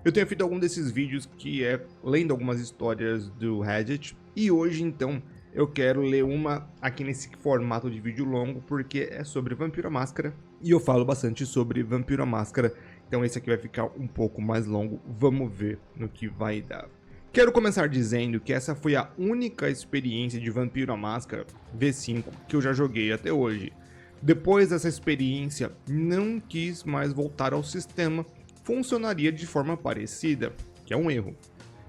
Eu tenho feito algum desses vídeos que é lendo algumas histórias do Reddit, e hoje então eu quero ler uma aqui nesse formato de vídeo longo, porque é sobre Vampiro à Máscara, e eu falo bastante sobre Vampiro à Máscara, então esse aqui vai ficar um pouco mais longo, vamos ver no que vai dar. Quero começar dizendo que essa foi a única experiência de Vampiro à Máscara V5 que eu já joguei até hoje. Depois dessa experiência, não quis mais voltar ao sistema, funcionaria de forma parecida, que é um erro.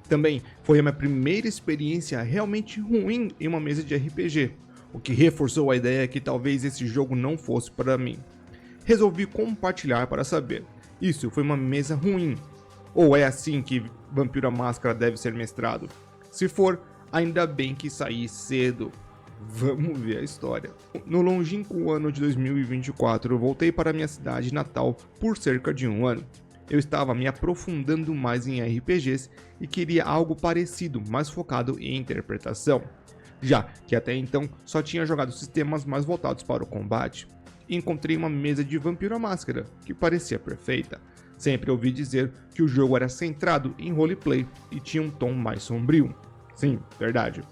Também foi a minha primeira experiência realmente ruim em uma mesa de RPG, o que reforçou a ideia que talvez esse jogo não fosse para mim. Resolvi compartilhar para saber, isso foi uma mesa ruim? Ou é assim que Vampiro à Máscara deve ser mestrado? Se for, ainda bem que saí cedo. Vamos ver a história. No longínquo ano de 2024, eu voltei para minha cidade natal por cerca de um ano. Eu estava me aprofundando mais em RPGs e queria algo parecido, mais focado em interpretação, já que até então só tinha jogado sistemas mais voltados para o combate. Encontrei uma mesa de Vampiro à Máscara, que parecia perfeita. Sempre ouvi dizer que o jogo era centrado em roleplay e tinha um tom mais sombrio. Sim, verdade.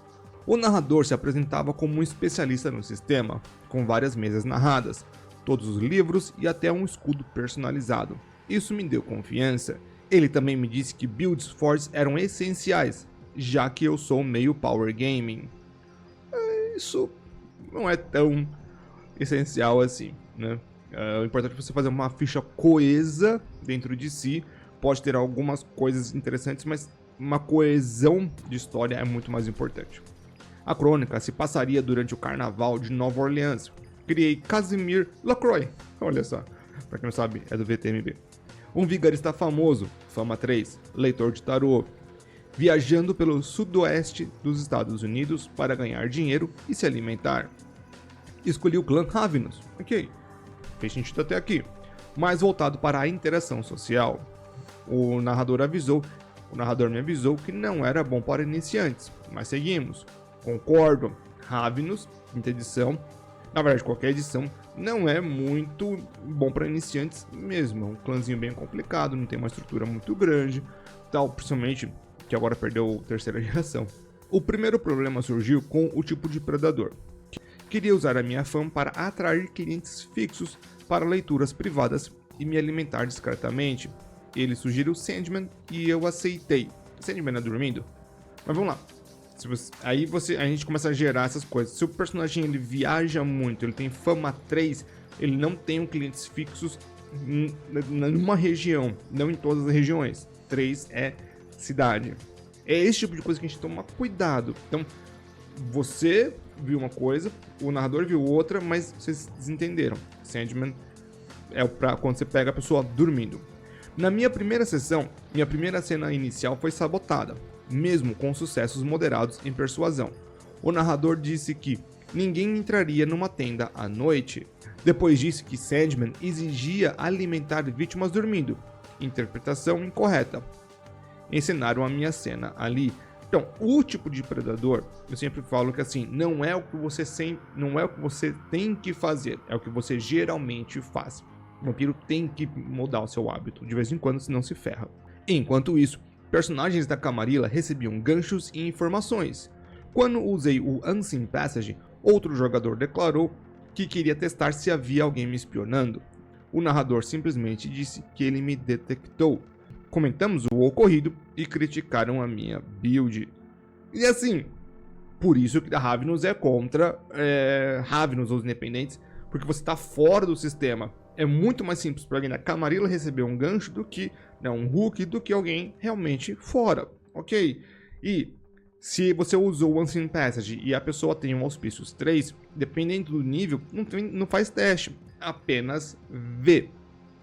O narrador se apresentava como um especialista no sistema, com várias mesas narradas, todos os livros e até um escudo personalizado. Isso me deu confiança. Ele também me disse que builds fortes eram essenciais, já que eu sou meio power gaming. Isso não é tão essencial assim, né? O importante é você fazer uma ficha coesa dentro de si. Pode ter algumas coisas interessantes, mas uma coesão de história é muito mais importante. A crônica se passaria durante o Carnaval de Nova Orleans. Criei Casimir Lacroix, olha só, pra quem não sabe, é do VTMB. Um vigarista famoso, fama 3, leitor de tarô, viajando pelo sudoeste dos Estados Unidos para ganhar dinheiro e se alimentar. Escolhi o clã Ravenous, ok, fez sentido até aqui, mais voltado para a interação social. O narrador me avisou que não era bom para iniciantes, mas seguimos. Concordo, Ravenous, quinta edição, na verdade qualquer edição, não é muito bom para iniciantes mesmo, é um clãzinho bem complicado, não tem uma estrutura muito grande, tal, principalmente que agora perdeu a terceira geração. O primeiro problema surgiu com o tipo de predador. Queria usar a minha fama para atrair clientes fixos para leituras privadas e me alimentar discretamente. Ele sugeriu Sandman e eu aceitei. Sandman é dormindo? Mas vamos lá. A gente começa a gerar essas coisas. Se o personagem ele viaja muito, ele tem fama 3, ele não tem clientes fixos numa região, não em todas as regiões. 3 é cidade. É esse tipo de coisa que a gente toma cuidado. Então, você viu uma coisa, o narrador viu outra, mas vocês desentenderam. Sandman é pra quando você pega a pessoa dormindo. Na minha primeira sessão, minha primeira cena inicial foi sabotada, mesmo com sucessos moderados em persuasão. O narrador disse que ninguém entraria numa tenda à noite. Depois disse que Sandman exigia alimentar vítimas dormindo. Interpretação incorreta. Ensinaram a minha cena ali. Então, o tipo de predador, eu sempre falo que assim, não é o que você tem que fazer, é o que você geralmente faz. O vampiro tem que mudar o seu hábito, de vez em quando, senão se ferra. Enquanto isso, personagens da Camarilla recebiam ganchos e informações. Quando usei o Unseen Passage, outro jogador declarou que queria testar se havia alguém me espionando. O narrador simplesmente disse que ele me detectou. Comentamos o ocorrido e criticaram a minha build. E assim, por isso que a Ravenous é contra Ravenous, os independentes, porque você está fora do sistema. É muito mais simples para alguém da Camarilla receber um gancho do que um hook, do que alguém realmente fora, ok? E se você usou o Unseen Passage e a pessoa tem um Auspícios 3, dependendo do nível, não faz teste, apenas vê.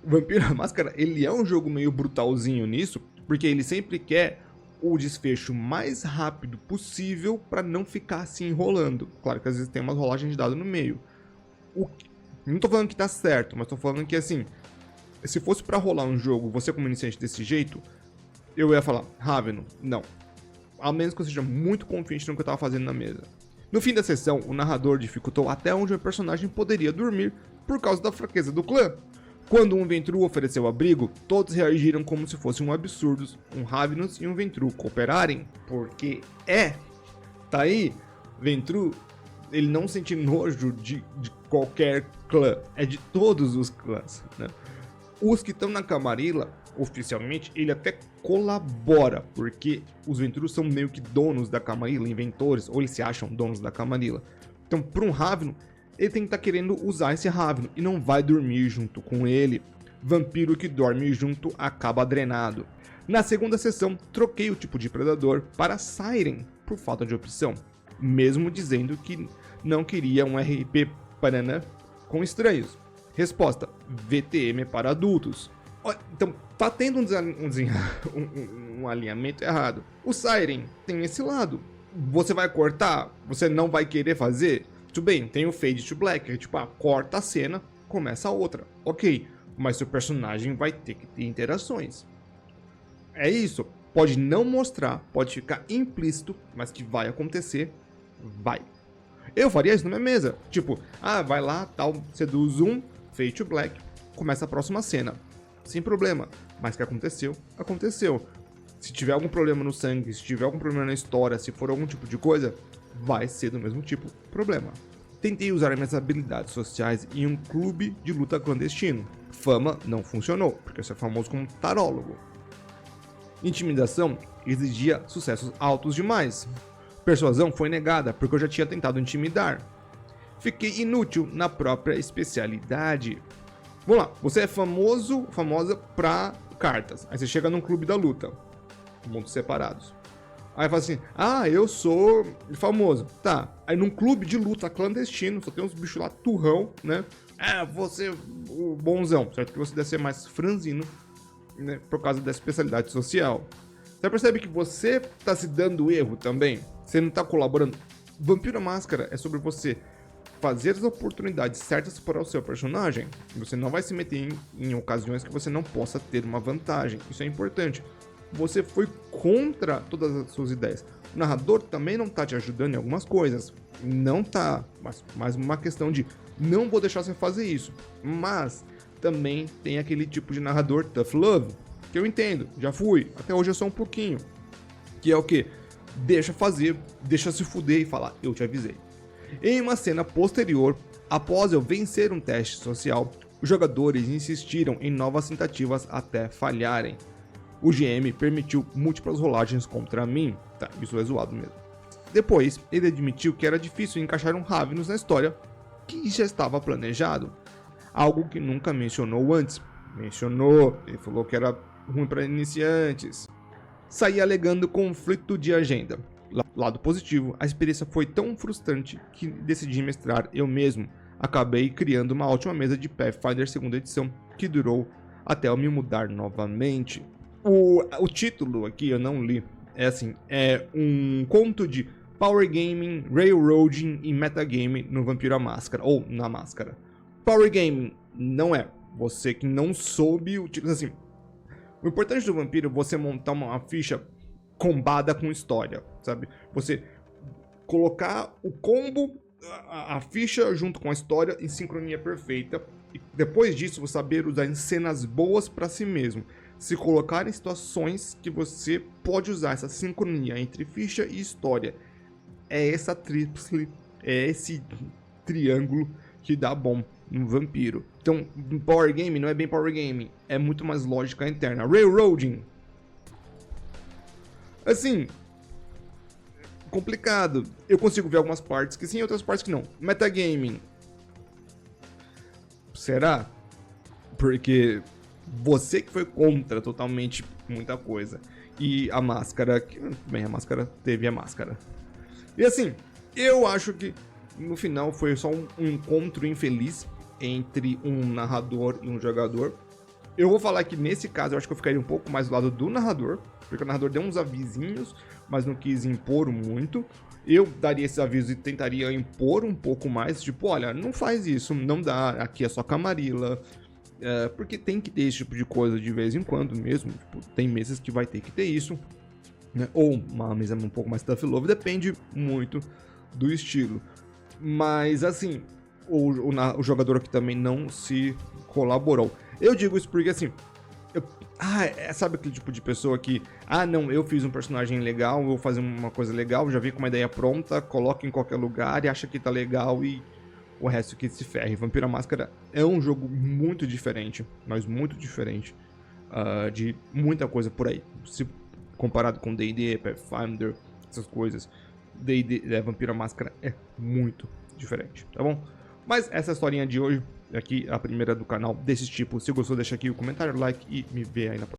Vampiro à Máscara, ele é um jogo meio brutalzinho nisso, porque ele sempre quer o desfecho mais rápido possível para não ficar se enrolando. Claro que às vezes tem umas rolagens de dado no meio. Não tô falando que tá certo, mas tô falando que assim, se fosse para rolar um jogo, você como iniciante desse jeito, eu ia falar, Ravenous, não. A menos que eu seja muito confiante no que eu tava fazendo na mesa. No fim da sessão, o narrador dificultou até onde o personagem poderia dormir por causa da fraqueza do clã. Quando um Ventru ofereceu abrigo, todos reagiram como se fosse um absurdo um Ravenous e um Ventru cooperarem, porque tá aí, Ventru, ele não sente nojo de qualquer clã, é de todos os clãs, né? Os que estão na Camarilla, oficialmente, ele até colabora, porque os Ventrus são meio que donos da Camarilla, inventores, ou eles se acham donos da Camarilla. Então, para um Ravno, ele tem que estar querendo usar esse Ravno e não vai dormir junto com ele. Vampiro que dorme junto acaba drenado. Na segunda sessão, troquei o tipo de predador para Siren, por falta de opção, mesmo dizendo que não queria um RP Paraná com estranhos. Resposta: VTM para adultos. Então, tá tendo um alinhamento errado. O Siren tem esse lado. Você vai cortar? Você não vai querer fazer? Tudo bem, tem o Fade to Black, que tipo, corta a cena, começa a outra. Ok, mas seu personagem vai ter que ter interações. É isso. Pode não mostrar, pode ficar implícito, mas que vai acontecer, vai. Eu faria isso na minha mesa. Tipo, vai lá, tal, seduz um, Fade to Black, começa a próxima cena. Sem problema. Mas o que aconteceu, aconteceu. Se tiver algum problema no sangue, se tiver algum problema na história, se for algum tipo de coisa, vai ser do mesmo tipo problema. Tentei usar minhas habilidades sociais em um clube de luta clandestino. Fama não funcionou, porque eu sou famoso como tarólogo. Intimidação exigia sucessos altos demais. Persuasão foi negada, porque eu já tinha tentado intimidar. Fiquei inútil na própria especialidade. Vamos lá, você é famosa pra cartas. Aí você chega num clube da luta. Mundos separados. Aí fala assim, eu sou famoso. Tá, aí num clube de luta clandestino, só tem uns bichos lá, turrão, né? Você o bonzão, certo? Que você deve ser mais franzino, né? Por causa da especialidade social. Você percebe que você tá se dando erro também? Você não tá colaborando? Vampiro à Máscara é sobre você fazer as oportunidades certas para o seu personagem. Você não vai se meter em ocasiões que você não possa ter uma vantagem. Isso é importante. Você foi contra todas as suas ideias. O narrador também não tá te ajudando em algumas coisas. Não tá. Mas uma questão de não vou deixar você fazer isso. Mas também tem aquele tipo de narrador tough love, que eu entendo, já fui. Até hoje eu sou um pouquinho. Que é o quê? Deixa fazer, deixa se fuder e falar, eu te avisei. Em uma cena posterior, após eu vencer um teste social, os jogadores insistiram em novas tentativas até falharem. O GM permitiu múltiplas rolagens contra mim. Tá, isso é zoado mesmo. Depois, ele admitiu que era difícil encaixar um Ravenous na história, que já estava planejado. Algo que nunca mencionou antes. Mencionou, ele falou que era ruim para iniciantes. Saí alegando conflito de agenda. Lado positivo, a experiência foi tão frustrante que decidi mestrar eu mesmo. Acabei criando uma ótima mesa de Pathfinder 2ª edição, que durou até eu me mudar novamente. O título aqui eu não li, é um conto de Power Gaming, Railroading e Metagame no Vampiro à Máscara, ou na Máscara. Power Gaming não é, você que não soube o título, assim, o importante do Vampiro é você montar uma ficha combada com história, sabe? Você colocar o combo, a ficha junto com a história em sincronia perfeita, e depois disso você saber usar em cenas boas para si mesmo. Se colocar em situações que você pode usar essa sincronia entre ficha e história. É essa tríplice, é esse triângulo que dá bom no Vampiro. Então, Power Game não é bem Power Game, é muito mais lógica interna. Railroading. Assim, complicado. Eu consigo ver algumas partes que sim, outras partes que não. Metagaming. Será? Porque você que foi contra totalmente muita coisa. E a Máscara, bem, a Máscara teve a Máscara. E assim, eu acho que no final foi só um encontro infeliz entre um narrador e um jogador. Eu vou falar que nesse caso eu acho que eu ficaria um pouco mais do lado do narrador, porque o narrador deu uns avisinhos, mas não quis impor muito. Eu daria esses avisos e tentaria impor um pouco mais, tipo, olha, não faz isso, não dá, aqui é só Camarilla. Porque tem que ter esse tipo de coisa de vez em quando mesmo, tipo, tem mesas que vai ter que ter isso, né? Ou uma mesa um pouco mais tough love, depende muito do estilo. Mas assim, o jogador que também não se colaborou. Eu digo isso porque, assim, sabe aquele tipo de pessoa que, não, eu fiz um personagem legal, eu vou fazer uma coisa legal, já vi com uma ideia pronta, coloca em qualquer lugar e acha que tá legal e o resto que se ferre. Vampiro à Máscara é um jogo muito diferente, mas muito diferente de muita coisa por aí. Se comparado com D&D, Pathfinder, essas coisas, D&D, Vampiro à Máscara é muito diferente, tá bom? Mas essa historinha de hoje, aqui a primeira do canal desse tipo. Se gostou, deixa aqui o comentário, like e me vê aí na próxima.